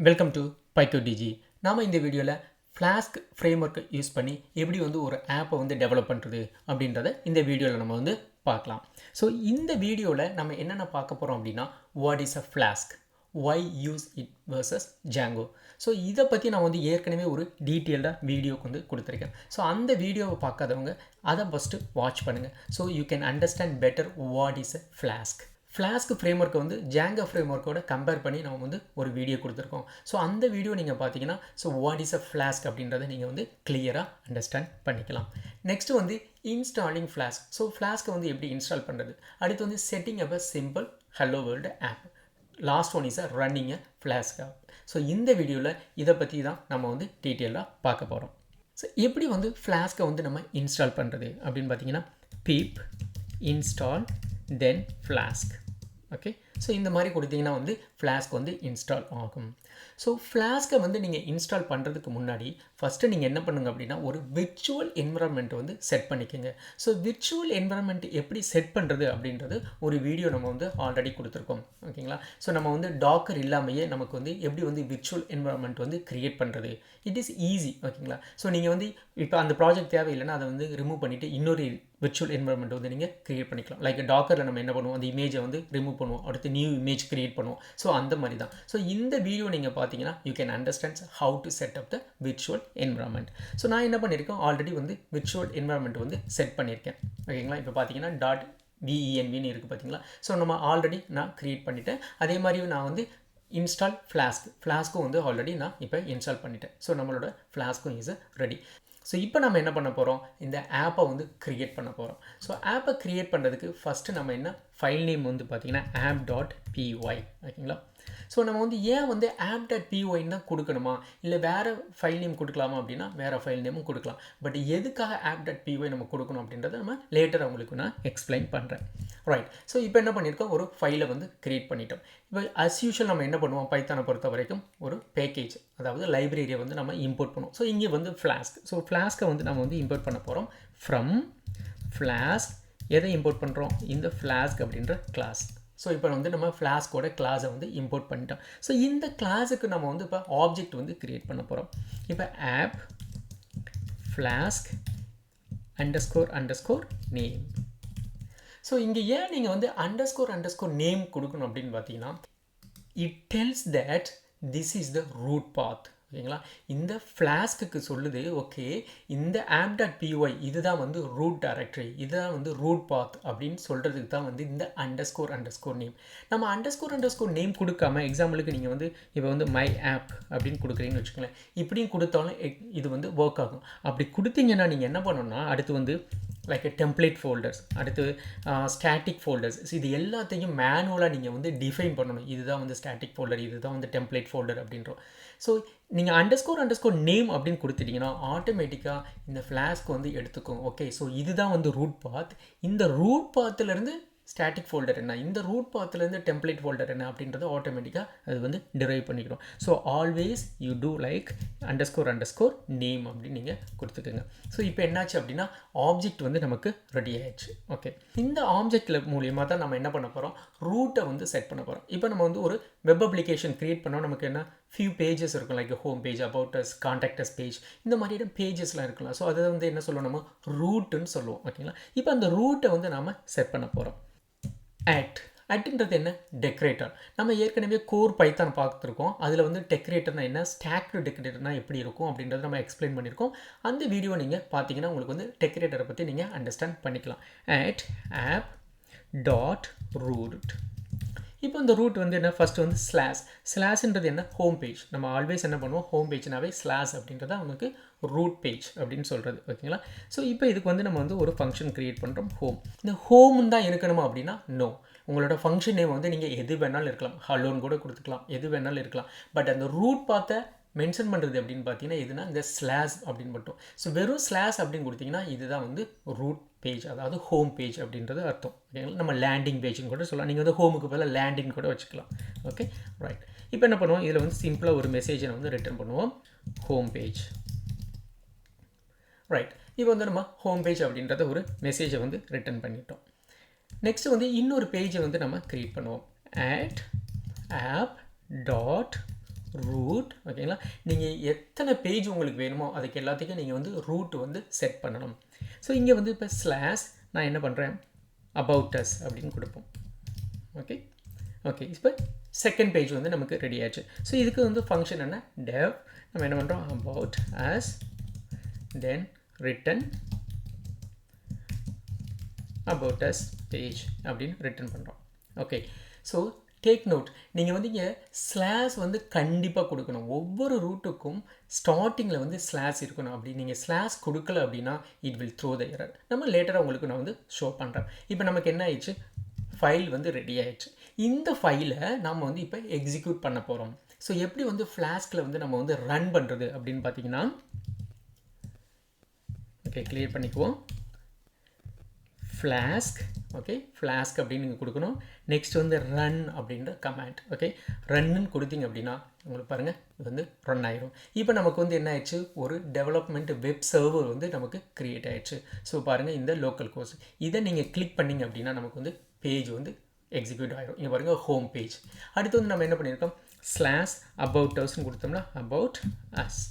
Welcome to PyCodeDG. நாம் இந்த வீடியோவில் ஃப்ளாஸ்க் ஃப்ரேம்வொர்க்கை யூஸ் பண்ணி எப்படி ஒரு ஆப்பை டெவலப் பண்ணுறது அப்படின்றத இந்த வீடியோவில் நம்ம பார்க்கலாம். ஸோ இந்த வீடியோவில் நம்ம என்னென்ன பார்க்க போகிறோம் அப்படின்னா what is a flask, why use it versus Django. So இதை பற்றி நான் ஏற்கனவே ஒரு டீட்டெயில்டாக வீடியோக்கு கொடுத்துருக்கேன். ஸோ அந்த வீடியோவை பார்க்காதவங்க அதை ஃபஸ்ட்டு வாட்ச் பண்ணுங்கள். So you can understand better what is a flask. Flask ஃப்ரேம்வொர்க்கை Django ஃப்ரேம்வொர்க்கோட கம்பேர் பண்ணி நம்ம ஒரு வீடியோ கொடுத்துருக்கோம். ஸோ அந்த வீடியோ நீங்கள் பார்த்தீங்கன்னா so what is a flask அப்படின்றத நீங்கள் கிளியராக அண்டர்ஸ்டாண்ட் பண்ணிக்கலாம். Next installing flask. ஸோ ஃப்ளாஸ்க்கை எப்படி இன்ஸ்டால் பண்ணுறது, அடுத்து setting up a simple hello world app, last one is a running a flask app. So இந்த வீடியோவில் இதை பற்றி தான் நம்ம டீட்டெயிலாக பார்க்க போகிறோம். ஸோ எப்படி ஃப்ளாஸ்க்கை நம்ம இன்ஸ்டால் பண்ணுறது அப்படின்னு பார்த்தீங்கன்னா pip install then flask. Okay, so இந்த மாதிரி கொடுத்தீங்கன்னா ஃப்ளாஸ்க் இன்ஸ்டால் ஆகும். ஸோ ஃப்ளாஸ்க்கை நீங்கள் இன்ஸ்டால் பண்ணுறதுக்கு முன்னாடி ஃபஸ்ட்டு நீங்கள் என்ன பண்ணுங்க அப்படின்னா ஒரு விர்ச்சுவல் என்விரான்மெண்ட் செட் பண்ணிக்கோங்க. ஸோ விர்ச்சுவல் என்விரான்மெண்ட் எப்படி செட் பண்ணுறது அப்படின்றது ஒரு வீடியோ நம்ம ஆல்ரெடி கொடுத்துருக்கோம். ஓகேங்களா, ஸோ நம்ம டாக்கர் இல்லாமையே நமக்கு எப்படி விர்ச்சுவல் என்விரான்மெண்ட் கிரியேட் பண்ணுறது, இட் இஸ் ஈஸி. ஓகேங்களா, ஸோ நீங்கள் இப்போ அந்த ப்ராஜெக்ட் தேவையில்லைன்னா அதை ரிமூவ் பண்ணிவிட்டு இன்னொரு விர்ச்சுவல் என்விரான்மெண்ட் நீங்கள் கிரியேட் பண்ணிக்கலாம். லைக் டாக்கரில் நம்ம என்ன பண்ணுவோம், அந்த இமேஜை ரிமூவ் பண்ணுவோம், அடுத்து நியூ இமேஜ் கிரியேட் பண்ணுவோம். ஸோ அந்த மாதிரி தான். ஸோ இந்த வீடியோ நீங்கள் பார்த்தீங்கன்னா you can understand how to set up the virtual environment. So நான் என்ன பண்ணியிருக்கேன், ஆல்ரெடி விர்ச்சுவல் என்விரான்மெண்ட் செட் பண்ணியிருக்கேன். ஓகேங்களா, இப்போ பார்த்தீங்கன்னா .venvன்னு இருக்குது பார்த்தீங்களா. ஸோ நம்ம ஆல்ரெடி நான் க்ரியேட் பண்ணிவிட்டேன். அதே மாதிரி நான் இன்ஸ்டால் ஃப்ளாஸ்க்கும் ஆல்ரெடி நான் இப்போ இன்ஸ்டால் பண்ணிட்டேன். ஸோ நம்மளோட ஃப்ளாஸ்க்கும் இஸ் ரெடி. ஸோ இப்போ நம்ம என்ன பண்ண போகிறோம், இந்த ஆப்பை க்ரியேட் பண்ண போகிறோம். ஸோ ஆப்பை க்ரியேட் பண்ணுறதுக்கு ஃபஸ்ட்டு நம்ம என்ன ஃபைல் நேம் பார்த்தீங்கன்னா app.py. ஓகேங்களா, ஸோ நம்ம ஏன் app.py தான் கொடுக்கணுமா, இல்லை வேறு ஃபைல் நேம் கொடுக்கலாமா அப்படின்னா வேறு ஃபைல் நேமும் கொடுக்கலாம். பட் எதுக்காக app.py நம்ம கொடுக்கணும் அப்படின்றத நம்ம லேட்டர் அவங்களுக்கு நான் எக்ஸ்பிளைன் பண்ணுறேன். ரைட், ஸோ இப்போ என்ன பண்ணியிருக்கோம், ஒரு ஃபைலை க்ரியேட் பண்ணிட்டோம். இப்போ அஸ் யூஷுவல் நம்ம என்ன பண்ணுவோம், பைத்தானை பொறுத்த வரைக்கும் ஒரு பேக்கேஜ், அதாவது லைப்ரரியை நம்ம இம்போர்ட் பண்ணுவோம். ஸோ இங்கே ஃப்ளாஸ்க். ஸோ ஃப்ளாஸ்க்கை நம்ம இம்போர்ட் பண்ண போகிறோம். ஃப்ரம் ஃப்ளாஸ்க் எதை இம்போர்ட் பண்ணுறோம், இந்த ஃப்ளாஸ்க் அப்படின்ற கிளாஸ். ஸோ இப்போ நம்ம ஃப்ளாஸ்கோட கிளாஸை இம்போர்ட் பண்ணிட்டோம். ஸோ இந்த கிளாஸுக்கு நம்ம இப்போ ஆப்ஜெக்ட் கிரியேட் பண்ண போகிறோம். இப்போ ஆப் ஃப்ளாஸ்க் __ நேம். ஸோ இங்கே ஏன் நீங்கள் __ நேம் கொடுக்கணும் அப்படின்னு பார்த்தீங்கன்னா it tells that this is the root path. ஓகேங்களா, இந்த ஃப்ளாஸ்க்கு சொல்லுது ஓகே இந்த app.py இதுதான் ரூட் டைரக்டரி, இதுதான் ரூட் பாத் அப்படின்னு சொல்கிறதுக்கு தான் இந்த __ நேம். நம்ம __ நேம் கொடுக்காம எக்ஸாம்பிளுக்கு நீங்கள் இப்போ மை ஆப் அப்படின்னு கொடுக்குறீங்கன்னு வச்சுக்கோங்களேன். இப்படியும் கொடுத்தாலும் இது ஒர்க் ஆகும். அப்படி கொடுத்தீங்கன்னா நீங்கள் என்ன பண்ணணும்னா அடுத்து லைக் டெம்ப்ளேட் ஃபோல்டர்ஸ், அடுத்து ஸ்டாட்டிக் ஃபோல்டர்ஸ், இது எல்லாத்தையும் மேனுவலாக நீங்கள் டிஃபைன் பண்ணணும். இதுதான் ஸ்டாட்டிக் ஃபோல்டர், இதுதான் டெம்ப்ளேட் ஃபோல்டர் அப்படின்றோம். ஸோ நீங்கள் __ நேம் அப்படின்னு கொடுத்துட்டிங்கன்னா ஆட்டோமேட்டிக்காக இந்த ஃப்ளாஸ்க் எடுத்துக்கும். ஓகே, ஸோ இதுதான் ரூட் பாத். இந்த ரூட் பாத்துலேருந்து ஸ்டாட்டிக் ஃபோல்டர் என்ன, இந்த ரூட் பாத்துலேருந்து டெம்ப்ளேட் ஃபோல்டர் என்ன அப்படின்றத ஆட்டோமேட்டிக்காக அது டிரைவ் பண்ணிக்கிறோம். So always you do like __ name அப்படின்னு நீங்கள் கொடுத்துக்கோங்க. ஸோ இப்போ என்னாச்சு அப்படின்னா ஆப்ஜெக்ட் நமக்கு ரெடி ஆயிடுச்சு. ஓகே, இந்த ஆப்ஜெக்டில் மூலியமாக தான் நம்ம என்ன பண்ண போகிறோம், ரூட்டை செட் பண்ண போகிறோம். இப்போ நம்ம ஒரு வெப் அப்ளிகேஷன் க்ரியேட் பண்ணோம். நமக்கு என்ன ஃபியூ பேஜஸ் இருக்கும், like home page, about us, contact as page, இந்த மாதிரியான பேஜஸ்லாம் இருக்கலாம். ஸோ அதை என்ன சொல்லுவோம், நம்ம ரூட்டுன்னு சொல்லுவோம். ஓகேங்களா, இப்போ அந்த ரூட்டை நாம் செட் பண்ண போகிறோம். அட்ன்றது என்ன, டெக்கரேட்டர். நம்ம ஏற்கனவே கோர் பைத்தான் பார்த்துருக்கோம். அதில் டெக்கரேட்டர்னா என்ன, ஸ்டாக்டு டெக்கரேட்டர்னா எப்படி இருக்கும் அப்படின்றத நம்ம எக்ஸ்பிளைன் பண்ணியிருக்கோம். அந்த வீடியோ நீங்கள் பார்த்தீங்கன்னா உங்களுக்கு டெக்கரேட்டரை பற்றி நீங்கள் அண்டர்ஸ்டாண்ட் பண்ணிக்கலாம். app.root. இப்போ இந்த ரூட் என்ன, ஃபஸ்ட்டு ஸ்லாஷ்ன்றது என்ன, ஹோம் பேஜ். நம்ம ஆல்வேஸ் என்ன பண்ணுவோம், ஹோம் பேஜ்னாவே ஸ்லாஷ் அப்படின்றத அவங்களுக்கு ரூட் பேஜ் அப்படின்னு சொல்கிறது. ஓகேங்களா, ஸோ இப்போ இதுக்கு நம்ம ஒரு ஃபங்க்ஷன் க்ரியேட் பண்ணுறோம், ஹோம். இந்த ஹோம் தான் இருக்கணுமா அப்படின்னா நோ. உங்களோட ஃபங்க்ஷன் நேம் நீங்கள் எது வேணாலும் இருக்கலாம், ஹலோன்னு கூட கொடுத்துக்கலாம், எது வேணாலும் இருக்கலாம். பட் அந்த ரூட் பார்த்த மென்ஷன் பண்ணுறது அப்படின்னு பார்த்தீங்கன்னா எதுனா இந்த ஸ்லாஷ் அப்படின்னு மட்டும். ஸோ வெறும் ஸ்லாஷ் அப்படின்னு கொடுத்தீங்கன்னா இதுதான் ரூட் பேஜ், அதாவது ஹோம் பேஜ் அப்படின்றது அர்த்தம். ஓகேங்களா, நம்ம லேண்டிங் பேஜ்னு கூட சொல்லலாம். நீங்கள் ஹோமுக்கு பதிலாக லேண்டிங் கூட வச்சுக்கலாம். Okay, right. இப்போ என்ன பண்ணுவோம், இதில் சிம்பிளாக ஒரு மெசேஜை ரிட்டர்ன் பண்ணுவோம், ஹோம் பேஜ். ரைட், இப்போ நம்ம ஹோம் பேஜ் அப்படின்றத ஒரு மெசேஜை ரிட்டர்ன் பண்ணிட்டோம். நெக்ஸ்ட் இன்னொரு பேஜை நம்ம க்ரியேட் பண்ணுவோம். app.root ரூட் ஓகேங்களா. நீங்கள் எத்தனை பேஜ் உங்களுக்கு வேணுமோ அதுக்கு எல்லாத்துக்கும் நீங்கள் வந்து ரூட் வந்து செட் பண்ணணும். ஸோ இங்கே வந்து இப்போ ஸ்லாஷ் நான் என்ன பண்ணுறேன் about us அப்படின்னு கொடுப்போம். ஓகே ஓகே இப்போ செகண்ட் பேஜ் வந்து நமக்கு ரெடி ஆச்சு. ஸோ இதுக்கு வந்து ஃபங்க்ஷன் என்ன dev நம்ம என்ன பண்ணுறோம் about us then return about us page அப்படின்னு ரிட்டர்ன் பண்ணுறோம். ஓகே ஸோ டேக் நோட், நீங்கள் வந்து இங்கே ஸ்லாஷ் வந்து கண்டிப்பாக கொடுக்கணும். ஒவ்வொரு ரூட்டுக்கும் ஸ்டார்டிங்கில் வந்து ஸ்லாஷ் இருக்கணும். அப்படி நீங்கள் ஸ்லாஷ் கொடுக்கல அப்படின்னா it will throw the error. நம்ம லேட்டராக உங்களுக்கு நான் வந்து ஷோ பண்ணுறேன். இப்போ நமக்கு என்ன ஆயிடுச்சு, ஃபைல் வந்து ரெடி ஆயிடுச்சு. இந்த ஃபைலை நம்ம வந்து இப்போ எக்ஸிக்யூட் பண்ண போகிறோம். ஸோ எப்படி வந்து ஃப்ளாஸ்கில் வந்து நம்ம வந்து ரன் பண்ணுறது அப்படின்னு பார்த்தீங்கன்னா, ஓகே கிளியர் பண்ணிக்குவோம். ஃப்ளாஸ்க் ஓகே ஃப்ளாஸ்க் அப்படின்னு நீங்கள் கொடுக்கணும். நெக்ஸ்ட் வந்து ரன் அப்படின்ற கமாண்ட். ஓகே ரன்னு கொடுத்தீங்க அப்படின்னா உங்களுக்கு பாருங்கள் இது வந்து ரன் ஆயிரும். இப்போ நமக்கு வந்து என்ன ஆயிடுச்சு, ஒரு டெவலப்மெண்ட் வெப் சர்வர் வந்து நமக்கு க்ரியேட் ஆயிடுச்சு. ஸோ பாருங்கள் இந்த லோக்கல் கோர்ஸ் இதை நீங்கள் கிளிக் பண்ணிங்க அப்படின்னா நமக்கு வந்து பேஜ் வந்து எக்ஸிக்யூட் ஆயிரும். இங்கே பாருங்கள் ஹோம் பேஜ். அடுத்து வந்து நம்ம என்ன பண்ணியிருக்கோம், ஸ்லாஷ் அபவுட் அஸ்ன்னு கொடுத்தோம்னா அபவுட் அஸ்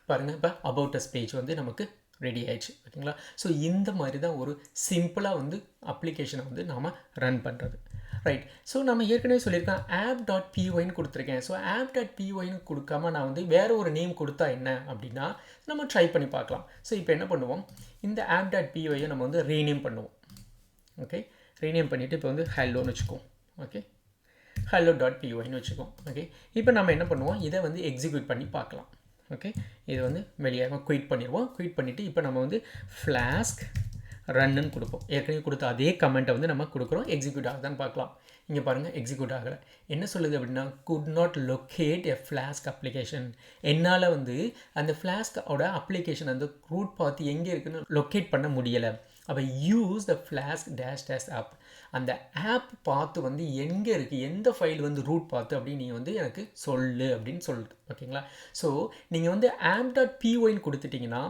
பாருங்கள் இப்போ அபவுட் அஸ் பேஜ் வந்து நமக்கு ரெடி ஆயிடுச்சு. ஓகேங்களா. ஸோ இந்த மாதிரி தான் ஒரு சிம்பிளாக வந்து அப்ளிகேஷனை வந்து நாம் ரன் பண்ணுறது. ரைட். ஸோ நம்ம ஏற்கனவே சொல்லியிருக்கேன் app.pyன்னு கொடுத்துருக்கேன். ஸோ app.pyன்னு கொடுக்காம நான் வந்து வேறு ஒரு நேம் கொடுத்தா என்ன அப்படின்னா நம்ம ட்ரை பண்ணி பார்க்கலாம். ஸோ இப்போ என்ன பண்ணுவோம், இந்த app.pyயை நம்ம வந்து ரீநேம் பண்ணுவோம். ஓகே ரீநேம் பண்ணிவிட்டு இப்போ வந்து ஹலோன்னு வச்சுக்குவோம். ஓகே hello.pyன்னு வச்சுக்குவோம். ஓகே இப்போ நம்ம என்ன பண்ணுவோம், இதை வந்து எக்ஸிக்யூட் பண்ணி பார்க்கலாம். ஓகே இது வந்து வெளியாக குயிட் பண்ணிடுவோம். குயிட் பண்ணிவிட்டு இப்போ நம்ம வந்து ஃப்ளாஸ்க் ரன்னு கொடுப்போம். ஏற்கனவே கொடுத்த அதே கமெண்ட்டை வந்து நம்ம கொடுக்குறோம். எக்ஸிக்யூட் ஆகுதான்னு பார்க்கலாம். இங்கே பாருங்கள் எக்ஸிக்யூட் ஆகலை. என்ன சொல்லுது அப்படின்னா could not locate a flask application. என்னால் வந்து அந்த ஃப்ளாஸ்கோட அப்ளிகேஷன் அந்த ரூட் பார்த்து எங்கே இருக்குன்னு லொக்கேட் பண்ண முடியலை. அப்போ use the flask dash dash app. அந்த ஆப் பார்த்து வந்து எங்கே இருக்குது, எந்த ஃபைல் வந்து ரூட் பார்த்து அப்படின்னு நீங்கள் வந்து எனக்கு சொல்லு அப்படின்னு சொல்லுது. ஓகேங்களா. ஸோ நீங்கள் வந்து app.pyன்னு கொடுத்துட்டிங்கன்னா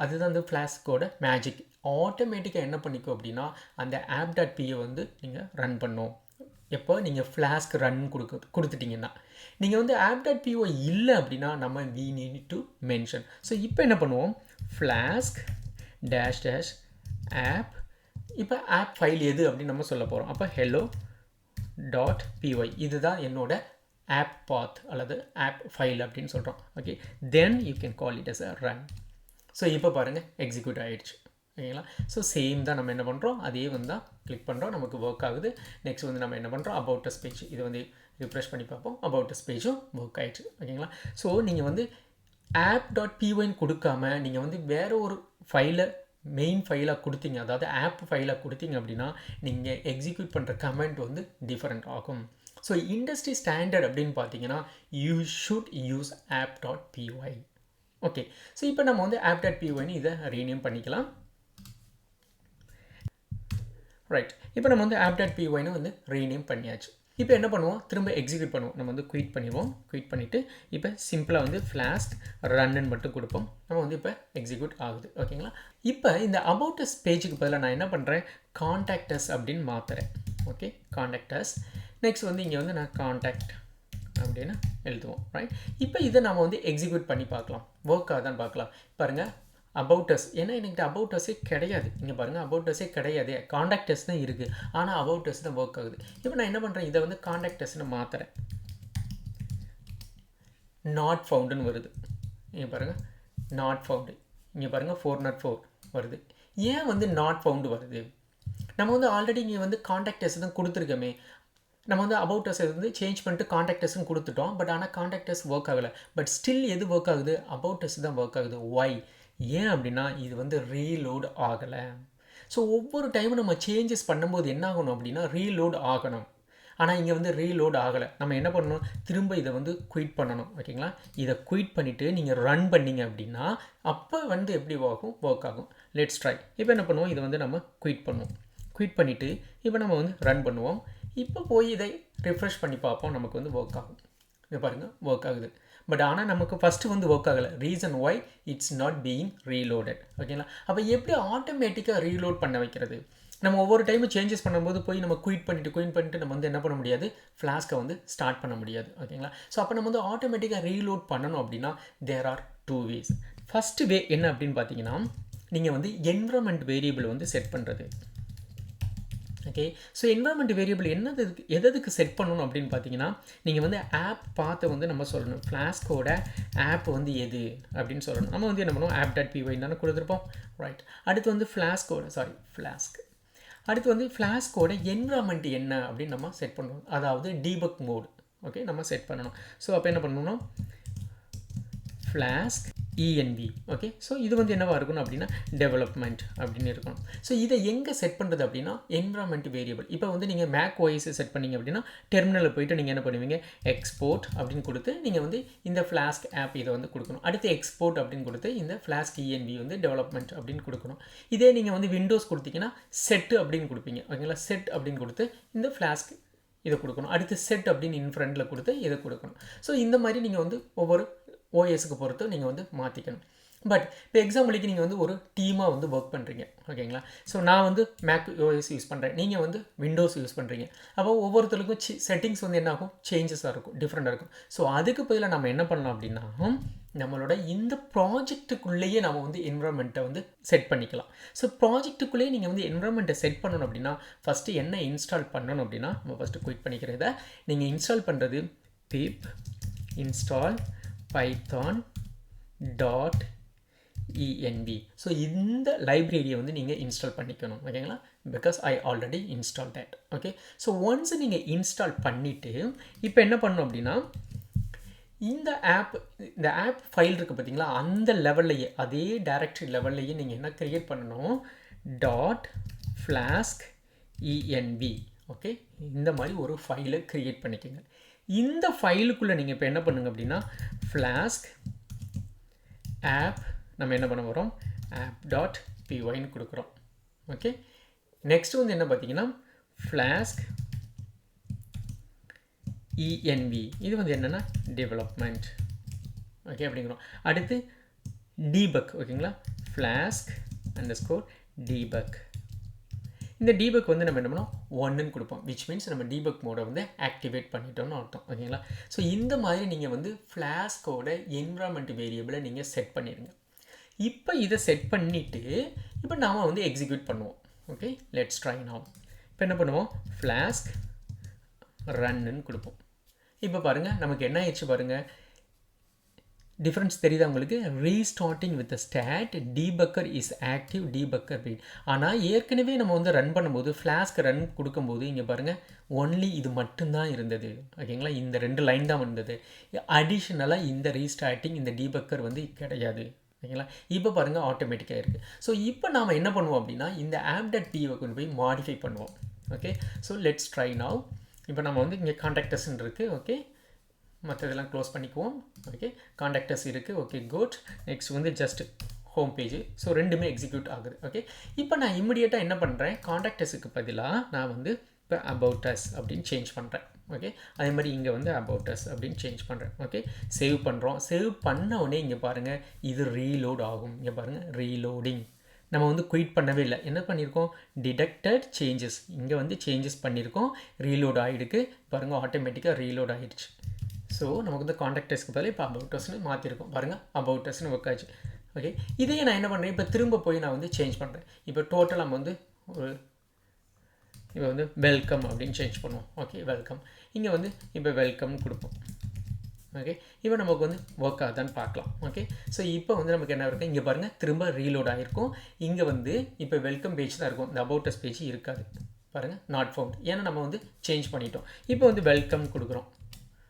அதுதான் அந்த ஃப்ளாஸ்கோட மேஜிக். ஆட்டோமேட்டிக்காக என்ன பண்ணிக்கோ அப்படின்னா அந்த app.py வந்து நீங்கள் ரன் பண்ணும். எப்போ நீங்கள் ஃப்ளாஸ்க் ரன் கொடுத்துட்டிங்கன்னா நீங்கள் வந்து app.py இல்லை அப்படின்னா நம்ம we need to mention. So இப்போ என்ன பண்ணுவோம், ஃப்ளாஸ்க் டேஷ் டேஷ் ஆப். இப்போ ஆப் ஃபைல் எது அப்படின்னு நம்ம சொல்ல போகிறோம். அப்போ hello.py இதுதான் என்னோட ஆப் பாத் அல்லது ஆப் ஃபைல் அப்படின்னு சொல்கிறோம். Okay then you can call it as a run. So இப்போ பாருங்கள் எக்ஸிக்யூட் ஆகிடுச்சு. ஓகேங்களா. ஸோ சேம் தான் நம்ம என்ன பண்ணுறோம், அதே வந்து தான் கிளிக் பண்ணுறோம், நமக்கு ஒர்க் ஆகுது. நெக்ஸ்ட் வந்து நம்ம என்ன பண்ணுறோம், அபவுட் அஸ் பேஜ் இது வந்து ரிஃப்ரெஷ் பண்ணி பார்ப்போம். அபவுட் அஸ் பேஜும் ஒர்க் ஆகிடுச்சு. ஓகேங்களா. ஸோ நீங்கள் வந்து app.pyன்னு கொடுக்காம நீங்கள் வந்து வேறு ஒரு ஃபைலை மெயின் ஃபைலாக கொடுத்தீங்க, அதாவது ஆப் ஃபைலாக கொடுத்தீங்க அப்படின்னா நீங்கள் எக்ஸிக்யூட் பண்ணுற கமெண்ட் வந்து டிஃப்ரெண்ட் ஆகும். ஸோ இண்டஸ்ட்ரி ஸ்டாண்டர்ட் அப்படின்னு பார்த்தீங்கன்னா you should use app.py. Okay so இப்போ நம்ம வந்து app.pyன்னு இதை ரீநேம் பண்ணிக்கலாம். ரைட். இப்போ நம்ம வந்து app.pyன்னு வந்து ரீநேம் பண்ணியாச்சு. இப்போ என்ன பண்ணுவோம், திரும்ப எக்ஸிக்யூட் பண்ணுவோம். நம்ம வந்து குயிட் பண்ணிடுவோம். குயிட் பண்ணிவிட்டு இப்போ சிம்பிளாக வந்து ஃப்ளாஸ்க் ரன்னு மட்டும் கொடுப்போம். நம்ம வந்து இப்போ எக்ஸிக்யூட் ஆகுது. ஓகேங்களா. இப்போ இந்த அபவுட் அஸ் பேஜுக்கு பதிலாக நான் என்ன பண்ணுறேன், காண்டாக்ட் அஸ் அப்படின்னு மாற்றுறேன். Okay contact us. நெக்ஸ்ட் வந்து இங்கே வந்து நான் காண்டாக்ட் அப்படின்னு எழுதுவோம். ரைட். இப்போ இதை நம்ம வந்து எக்ஸிக்யூட் பண்ணி பார்க்கலாம், ஒர்க் ஆகுதான்னு பார்க்கலாம். பாருங்கள் அபவுட் அஸ், ஏன்னா என்கிட்ட அபவுட் அஸே கிடையாது. இங்கே பாருங்கள் அபவுட் அஸே கிடையாது, காண்டாக்ட் அஸ் தான் இருக்குது. ஆனால் அபவுட் அஸ் தான் ஒர்க் ஆகுது. இப்போ நான் என்ன பண்ணுறேன், இதை வந்து காண்டாக்ட் அஸ்ன்னு மாற்றுறேன். நாட் ஃபவுண்டுன்னு வருது. இங்கே பாருங்கள் நாட் ஃபவுண்டு. இங்கே பாருங்கள் 404 வருது. ஏன் வந்து நாட் ஃபவுண்டு வருது, நம்ம வந்து ஆல்ரெடி இங்கே வந்து காண்டாக்ட் அஸ் தான் கொடுத்துருக்கோமே. நம்ம வந்து அபவுட் அஸ் வந்து சேஞ்ச் பண்ணிட்டு காண்டாக்ட் அஸ்ன்னு கொடுத்துட்டோம். பட் ஆனால் காண்டாக்ட் அஸ் ஒர்க் ஆகலை. பட் ஸ்டில் எது ஒர்க் ஆகுது, அபவுட் அஸ் தான் ஒர்க் ஆகுது. ஒய் ஏன் அப்படின்னா இது வந்து ரீலோட் ஆகலை. ஸோ ஒவ்வொரு டைமும் நம்ம சேஞ்சஸ் பண்ணும்போது என்ன ஆகணும் அப்படின்னா ரீலோட் ஆகணும். ஆனால் இங்கே வந்து ரீலோட் ஆகலை. நம்ம என்ன பண்ணணும், திரும்ப இதை வந்து குயிட் பண்ணணும். ஓகேங்களா. இதை குயிட் பண்ணிவிட்டு நீங்கள் ரன் பண்ணிங்க அப்படின்னா அப்போ வந்து எப்படி ஒர்க் ஆகும். Let's try. இப்போ என்ன பண்ணுவோம், இதை வந்து நம்ம குயிட் பண்ணுவோம். குயிட் பண்ணிவிட்டு இப்போ நம்ம வந்து ரன் பண்ணுவோம். இப்போ போய் இதை ரிஃப்ரெஷ் பண்ணி பார்ப்போம், நமக்கு வந்து ஒர்க் ஆகும். இங்கே பாருங்கள் ஒர்க் ஆகுது. பட் ஆனால் நமக்கு ஃபஸ்ட்டு வந்து ஒர்க் ஆகலை. Reason why it's not being reloaded. ஓகேங்களா. அப்போ எப்படி ஆட்டோமேட்டிக்காக ரீலோட் பண்ண வைக்கிறது, நம்ம ஒவ்வொரு டைமும் சேஞ்சஸ் பண்ணும்போது போய் நம்ம குயிட் பண்ணிட்டு நம்ம வந்து என்ன பண்ண முடியாது, ஃப்ளாஸ்க்கை வந்து ஸ்டார்ட் பண்ண முடியாது. ஓகேங்களா? ஸோ அப்போ நம்ம வந்து ஆட்டோமேட்டிக்காக ரீலோட் பண்ணணும் அப்படின்னா தேர் ஆர் 2 ways. ஃபஸ்ட்டு வே என்ன அப்படின்னு பார்த்தீங்கன்னா, நீங்கள் வந்து என்விரான்மெண்ட் வேரியபிள் வந்து செட் பண்ணுறது. ஓகே, ஸோ என்விரான்மெண்ட் வேரியபிள் எதுக்கு செட் பண்ணணும் அப்படின்னு பார்த்தீங்கன்னா, நீங்கள் வந்து ஆப் பார்த்து வந்து நம்ம சொல்லணும், ஃப்ளாஸ்கோட ஆப் வந்து எது அப்படின்னு சொல்லணும். நம்ம வந்து என்ன பண்ணுவோம், app.py தானே கொடுத்துருப்போம், ரைட். அடுத்து வந்து ஃப்ளாஸ்க் அடுத்து வந்து ஃப்ளாஸ்கோட என்விரான்மெண்ட் என்ன அப்படின்னு நம்ம செட் பண்ணணும், அதாவது டீபக் மோட். ஓகே, நம்ம செட் பண்ணணும். ஸோ அப்போ என்ன பண்ணணும், ஃப்ளாஸ்க் env. ஓகே, ஸோ இது வந்து என்னவாக இருக்கணும் அப்படின்னா டெவலப்மெண்ட் அப்படின்னு இருக்கணும். ஸோ இதை எங்கே செட் பண்ணுறது அப்படின்னா என்விரான்மெண்ட் வேரியபிள். இப்போ வந்து நீங்கள் மேக் ஓஎஸ் செட் பண்ணிங்க அப்படின்னா டெர்மினலில் போய்ட்டு நீங்கள் என்ன பண்ணுவீங்க, எக்ஸ்போர்ட் அப்படின்னு கொடுத்து நீங்கள் வந்து இந்த ஃப்ளாஸ்க் ஆப் இதை வந்து கொடுக்கணும். அடுத்து எக்ஸ்போர்ட் அப்படின்னு கொடுத்து இந்த ஃப்ளாஸ்க் env வந்து டெவலப்மெண்ட் அப்படின்னு கொடுக்கணும். இதே நீங்கள் வந்து விண்டோஸ் கொடுத்தீங்கன்னா செட் அப்படின்னு கொடுப்பீங்க. ஓகேங்களா, செட் அப்படின்னு கொடுத்து இந்த ஃப்ளாஸ்க் இதை கொடுக்கணும். அடுத்து செட் அப்படின்னு இன்ஃப்ரண்டில் கொடுத்து இதை கொடுக்கணும். ஸோ இந்த மாதிரி நீங்கள் வந்து ஒவ்வொரு ஓஎஸ்க்கு பொறுத்து நீங்கள் வந்து மாற்றிக்கணும். பட் இப்போ எக்ஸாம்பிளுக்கு நீங்கள் வந்து ஒரு டீமாக வந்து ஒர்க் பண்ணுறீங்க. ஓகேங்களா, ஸோ நான் வந்து மேக் ஓஎஸ் யூஸ் பண்ணுறேன், நீங்கள் வந்து விண்டோஸ் யூஸ் பண்ணுறீங்க. அப்போ ஒவ்வொருத்தருக்கும் செட்டிங்ஸ் வந்து என்ன ஆகும், சேஞ்சஸாக இருக்கும், டிஃப்ரெண்ட்டாக இருக்கும். ஸோ அதுக்கு பதிலாக நம்ம என்ன பண்ணலாம் அப்படின்னா, நம்மளோட இந்த ப்ராஜெக்ட்டுக்குள்ளேயே நம்ம வந்து என்விரான்மெண்ட்டை வந்து செட் பண்ணிக்கலாம். ஸோ ப்ராஜெக்ட்டுக்குள்ளேயே நீங்கள் வந்து என்விரான்மெண்ட்டை செட் பண்ணணும் அப்படின்னா ஃபஸ்ட்டு என்ன இன்ஸ்டால் பண்ணணும் அப்படின்னா, நம்ம ஃபஸ்ட்டு குயிட் பண்ணிக்கிறத நீங்கள் இன்ஸ்டால் பண்ணுறது pip install python.env. ஸோ இந்த லைப்ரரியை வந்து நீங்கள் இன்ஸ்டால் பண்ணிக்கணும். ஓகேங்களா, because I already install that. Okay, so once நீங்கள் இன்ஸ்டால் பண்ணிவிட்டு இப்போ என்ன பண்ணணும் அப்படின்னா, இந்த ஆப் ஃபைல் இருக்குது பார்த்தீங்களா, அந்த லெவல்லையே அதே டைரக்டரி லெவல்லையே நீங்கள் என்ன க்ரியேட் பண்ணணும், .flask env. ஓகே, இந்த மாதிரி ஒரு ஃபைலை க்ரியேட் பண்ணிக்கோங்க. இந்த ஃபைலுக்குள்ளே நீங்கள் இப்போ என்ன பண்ணுங்க அப்படின்னா ஃப்ளாஸ்க் ஆப் நம்ம என்ன பண்ண போகிறோம், app.pyன்னு கொடுக்குறோம். ஓகே, நெக்ஸ்ட் வந்து என்ன பார்த்தீங்கன்னா ஃப்ளாஸ்க் env, இது வந்து என்னென்னா டெவலப்மெண்ட். ஓகே அப்படிங்கிறோம். அடுத்து டீபக். ஓகேங்களா, ஃப்ளாஸ்க் _debug. இந்த டீபக் வந்து நம்ம என்ன பண்ணோம், 1ன்னு கொடுப்போம், விச் மீன்ஸ் நம்ம டீபக் மோடை வந்து ஆக்டிவேட் பண்ணிட்டோம்னு அர்த்தம். ஓகேங்களா, ஸோ இந்த மாதிரி நீங்கள் வந்து ஃப்ளாஸ்கோட என்விரான்மெண்ட் வேரியபிளை நீங்கள் செட் பண்ணிடுங்க. இப்போ இதை செட் பண்ணிவிட்டு இப்போ நாம் வந்து எக்ஸிக்யூட் பண்ணுவோம். Okay, let's try now. இப்போ என்ன பண்ணுவோம், ஃப்ளாஸ்க் ரன்னு கொடுப்போம். இப்போ பாருங்கள் நமக்கு என்ன ஆயிடுச்சு பாருங்கள், டிஃப்ரென்ஸ் தெரியுதா உங்களுக்கு, restarting with stat debugger is active debugger read. ஆனால் ஏற்கனவே நம்ம வந்து ரன் பண்ணும்போது ஃப்ளாஸ்க் ரன் கொடுக்கும்போது இங்கே பாருங்கள் ஒன்லி இது மட்டும்தான் இருந்தது. ஓகேங்களா, இந்த 2 லைன் தான் வந்தது. அடிஷ்னலாக இந்த ரீஸ்டார்டிங் இந்த டீபக்கர் வந்து கிடையாது. ஓகேங்களா, இப்போ பாருங்கள் ஆட்டோமேட்டிக்காக இருக்குது. ஸோ இப்போ நாம் என்ன பண்ணுவோம் அப்படின்னா இந்த app.py கொண்டு போய் மாடிஃபை பண்ணுவோம். Okay, so let's try now. இப்போ நம்ம வந்து இங்கே கான்டாக்டர்ஸ்ன்னு இருக்குது. ஓகே, மற்றதெல்லாம் க்ளோஸ் பண்ணிக்குவோம். ஓகே, கான்டாக்டர்ஸ் இருக்குது. Okay, good. நெக்ஸ்ட் வந்து ஜஸ்ட் ஹோம் பேஜ். ஸோ ரெண்டுமே எக்ஸிக்யூட் ஆகுது. ஓகே, இப்போ நான் இமிடியேட்டாக என்ன பண்ணுறேன், கான்டாக்டர்ஸுக்கு பதிலாக நான் வந்து இப்போ about us அப்படின்னு சேஞ்ச் பண்ணுறேன். ஓகே, அதே மாதிரி இங்கே வந்து about us அப்படின்னு சேஞ்ச் பண்ணுறேன். ஓகே, சேவ் பண்ணுறோம். சேவ் பண்ண உடனே இங்கே பாருங்கள் இது ரீலோட் ஆகும். இங்கே பாருங்கள் ரீலோடிங். நம்ம வந்து குயிட் பண்ணவே இல்லை, என்ன பண்ணியிருக்கோம், டிடெக்டட் சேஞ்சஸ், இங்கே வந்து சேஞ்சஸ் பண்ணியிருக்கோம், ரீலோட் ஆகிடுக்கு பாருங்கள், ஆட்டோமேட்டிக்காக ரீலோட் ஆகிடுச்சு. ஸோ நமக்கு வந்து கான்டாக்டர்ஸ்க்கு பதில் இப்போ about usன்னு மாற்றிருக்கோம். பாருங்கள் about usன்னு ஒர்க் ஆச்சு. ஓகே, இதையே நான் என்ன பண்ணுறேன், இப்போ திரும்ப போய் நான் வந்து சேஞ்ச் பண்ணுறேன். இப்போ டோட்டல் நம்ம வந்து ஒரு இப்போ வந்து வெல்கம் அப்படின்னு சேஞ்ச் பண்ணுவோம். Okay, welcome. இங்கே வந்து இப்போ வெல்கம்னு கொடுப்போம். ஓகே, இப்போ நமக்கு வந்து ஒர்க் ஆகுதான்னு பார்க்கலாம். ஓகே, ஸோ இப்போ வந்து நமக்கு என்ன இருக்குது, இங்கே பாருங்கள் திரும்ப ரீலோட் ஆகிருக்கும். இங்கே வந்து இப்போ வெல்கம் பேஜ் தான் இருக்கும், இந்த about us பேஜ் இருக்காது. பாருங்கள் நாட் ஃபவுண்ட், ஏன்னா நம்ம வந்து சேஞ்ச் பண்ணிட்டோம். இப்போ வந்து வெல்கம் கொடுக்குறோம்.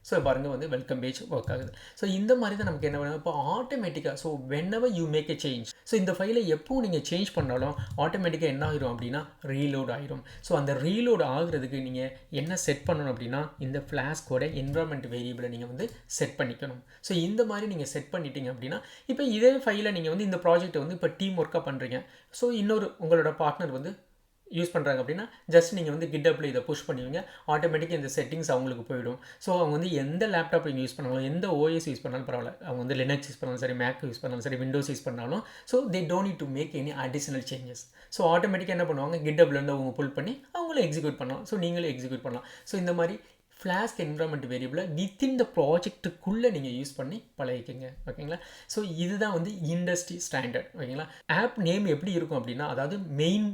ஸோ பாருங்கள் வந்து வெல்கம் பேஜ் ஒர்க் ஆகுது. ஸோ இந்த மாதிரி தான் நமக்கு என்ன வேணும், இப்போ ஆட்டோமேட்டிக்காக. So whenever you make a change, so இந்த ஃபைலை எப்பவும் நீங்கள் சேஞ்ச் பண்ணாலும் ஆட்டோமேட்டிக்காக என்ன ஆகிரும் அப்படின்னா ரீலோட் ஆகிரும். ஸோ அந்த ரீலோட் ஆகுறதுக்கு நீங்கள் என்ன செட் பண்ணணும் அப்படின்னா இந்த ஃப்ளாஸ்கோட என்விரான்மெண்ட் வேரியபிளை நீங்கள் வந்து செட் பண்ணிக்கணும். ஸோ இந்த மாதிரி நீங்கள் செட் பண்ணிட்டீங்க அப்படின்னா இப்போ இதே ஃபைலை நீங்கள் வந்து இந்த ப்ராஜெக்ட்டை வந்து இப்போ டீம் ஒர்க்காக பண்ணுறீங்க. ஸோ இன்னொரு உங்களோட பார்ட்னர் வந்து யூஸ் பண்ணுறாங்க அப்படின்னா ஜஸ்ட் நீங்கள் வந்து கிட்டப்பில் இதை புஷ் பண்ணுவீங்க, ஆட்டோமேட்டிக்காக இந்த செட்டிங்ஸ் அவங்களுக்கு போயிடும். ஸோ அவங்க வந்து எந்த லேப்டாப் நீங்கள் யூஸ் பண்ணாலும், எந்த ஓஎஸ் யூஸ் பண்ணாலும் பரவாயில்ல, அவங்க வந்து லினக்ஸ் யூஸ் பண்ணாலும் சரி, மேக் யூஸ் பண்ணாலும் சரி, விண்டோஸ் யூஸ் பண்ணாலும், so they don't need to make any additional changes. So ஆட்டோமேட்டிக்காக என்ன பண்ணுவாங்க, கிட்டப்லேருந்து அவங்க புல் பண்ணி அவங்களும் எக்ஸிக்யூட் பண்ணலாம். ஸோ நீங்களும் எக்ஸிக்யூட் பண்ணலாம். ஸோ இந்த மாதிரி ஃப்ளாஸ்க் என்விரான்மெண்ட் வேரியபிளை வித்தின் த ப்ராஜெக்ட்டுக்குள்ளே நீங்கள் யூஸ் பண்ணி பழகிக்கங்க. ஓகேங்களா? ஸோ இதுதான் வந்து இண்டஸ்ட்ரி ஸ்டாண்டர்ட். ஓகேங்களா? ஆப் நேம் எப்படி இருக்கும் அப்படின்னா, அதாவது மெயின்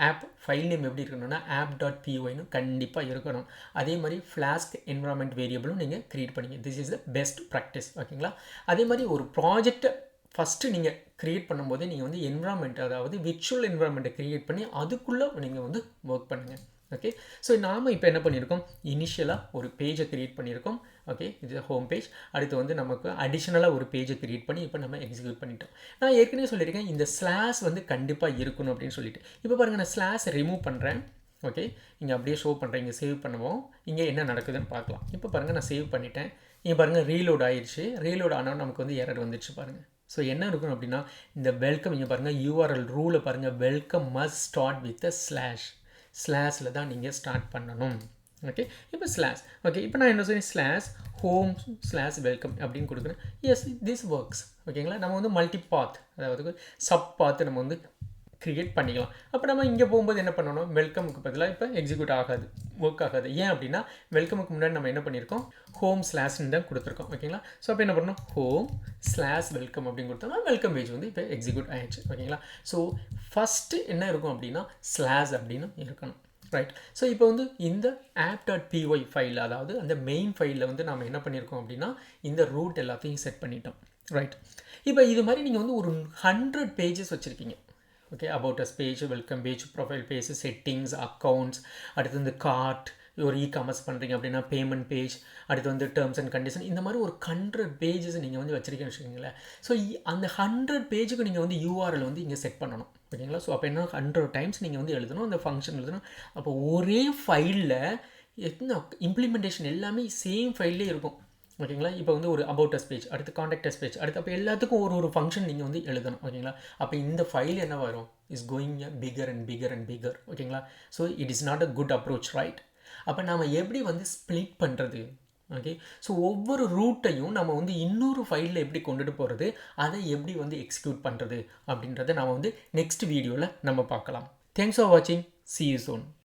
ஆப் ஃபைல் நேம் எப்படி இருக்கணும்னா app.pyன்னு கண்டிப்பாக இருக்கணும். அதே மாதிரி ஃப்ளாஸ்க் என்விரான்மெண்ட் வேரியபிளும் நீங்கள் க்ரியேட் பண்ணிங்க. This is the best practice. ஓகேங்களா? அதே மாதிரி ஒரு ப்ராஜெக்டை ஃபஸ்ட்டு நீங்கள் க்ரியேட் பண்ணும்போதே நீங்கள் வந்து என்விரான்மெண்ட், அதாவது விர்ச்சுவல் என்விரான்மெண்ட்டை க்ரியேட் பண்ணி அதுக்குள்ளே நீங்கள் வந்து ஒர்க் பண்ணுங்கள். ஓகே, ஸோ நாம் இப்போ என்ன பண்ணியிருக்கோம், இனிஷியலாக ஒரு பேஜை க்ரியேட் பண்ணியிருக்கோம். ஓகே, இது ஹோம் பேஜ். அடுத்து வந்து நமக்கு அடிஷ்னலாக ஒரு பேஜை க்ரியேட் பண்ணி இப்போ நம்ம எக்ஸிக்யூட் பண்ணிட்டோம். நான் ஏற்கனவே சொல்லியிருக்கேன் இந்த ஸ்லாஷ் வந்து கண்டிப்பாக இருக்கணும் அப்படின்னு சொல்லிட்டு. இப்போ பாருங்கள், நான் ஸ்லாஷ் ரிமூவ் பண்ணுறேன். ஓகே, இங்கே அப்படியே ஷோ பண்ணுறேன். இங்கே சேவ் பண்ணுவோம். இங்கே என்ன நடக்குதுன்னு பார்க்கலாம். இப்போ பாருங்கள், நான் சேவ் பண்ணிட்டேன். இங்கே பாருங்கள், ரீலோட் ஆயிடுச்சு. ரீலோட் ஆனால் நமக்கு வந்து எரர் வந்துடுச்சு பாருங்கள். ஸோ என்ன இருக்கும் அப்படின்னா, இந்த வெல்கம் இங்கே பாருங்கள், யூஆர்எல் ரூலை பாருங்கள், welcome must start with a slash. ஸ்லாஷில் தான் நீங்கள் ஸ்டார்ட் பண்ணணும். ஓகே, இப்போ ஸ்லாஷ். ஓகே, இப்போ நான் என்ன சொல்றேன், ஸ்லாஷ் ஹோம் ஸ்லாஷ் வெல்கம் அப்படின்னு கொடுக்குறேன். Yes, this works. ஓகேங்களா? நம்ம வந்து மல்டி பாத், அதாவது சப் பாத்து நம்ம வந்து க்ரியேட் பண்ணிக்கலாம். அப்போ நம்ம இங்கே போகும்போது என்ன பண்ணணும், வெல்கமுக்கு பதிலாக இப்போ எக்ஸிக்யூட் ஆகாது, ஒர்க் ஆகாது. ஏன் அப்படின்னா வெல்கமுக்கு முன்னாடி நம்ம என்ன பண்ணியிருக்கோம், ஹோம் ஸ்லாஷ்ன்னு தான் கொடுத்துருக்கோம். ஓகேங்களா? ஸோ அப்போ என்ன பண்ணணும், ஹோம் ஸ்லாஷ் வெல்கம் அப்படின்னு கொடுத்தோம்னா வெல்கம் பேஜ் வந்து இப்போ எக்ஸிக்யூட் ஆயிடுச்சு. ஓகேங்களா? ஸோ ஃபஸ்ட்டு என்ன இருக்கும் அப்படின்னா ஸ்லாஷ் அப்படின்னு இருக்கணும். ரைட். ஸோ இப்போ வந்து இந்த app.py ஃபைல், அதாவது அந்த மெயின் ஃபைலில் வந்து நம்ம என்ன பண்ணியிருக்கோம் அப்படின்னா இந்த ரூட் எல்லாத்தையும் செட் பண்ணிட்டோம். ரைட். இப்போ இது மாதிரி நீங்கள் வந்து ஒரு 100 பேஜஸ் வச்சுருக்கீங்க. Okay, about us page, welcome page, profile page, settings, accounts, அடுத்து வந்து கார்ட், ஒரு இ-காமர்ஸ் பண்ணுறீங்க அப்படின்னா பேமெண்ட் பேஜ், அடுத்து வந்து டேர்ம்ஸ் அண்ட் கண்டிஷன், இந்த மாதிரி ஒரு 100 பேஜஸ் நீங்கள் வந்து வச்சுருக்கீங்கன்னு வச்சுக்கோங்களேன். ஸோ அந்த 100 பேஜுக்கு நீங்கள் வந்து யூஆர்எல் வந்து இங்கே செட் பண்ணணும். ஓகேங்களா? ஸோ அப்போ என்ன, 100 டைம்ஸ் நீங்கள் வந்து எழுதணும், அந்த ஃபங்க்ஷன் எழுதணும். அப்போ ஒரே ஃபைலில் எத்தனை இம்ப்ளிமெண்டேஷன் எல்லாமே சேம் ஃபைல்லே இருக்கும். ஓகேங்களா? இப்போ வந்து ஒரு அபவுட் அஸ் பேஜ், அடுத்து காண்டாக்ட் அஸ் பேஜ், அடுத்து அப்போ எல்லாத்துக்கும் ஒரு ஃபங்க்ஷன் நீங்கள் வந்து எழுதணும். ஓகேங்களா? அப்போ இந்த ஃபைல் என்ன வரும், is going bigger and bigger and bigger. ஓகேங்களா? So it is not a good approach. Right. அப்போ நாம் எப்படி வந்து ஸ்ப்ளிட் பண்ணுறது? ஓகே, ஸோ ஒவ்வொரு ரூட்டையும் நம்ம வந்து இன்னொரு ஃபைலில் எப்படி கொண்டுட்டு போகிறது, அதை எப்படி வந்து எக்ஸிக்யூட் பண்ணுறது அப்படின்றத நாம் வந்து நெக்ஸ்ட் வீடியோவில் நம்ம பார்க்கலாம். தேங்க்ஸ் ஃபார் வாட்சிங். See you soon.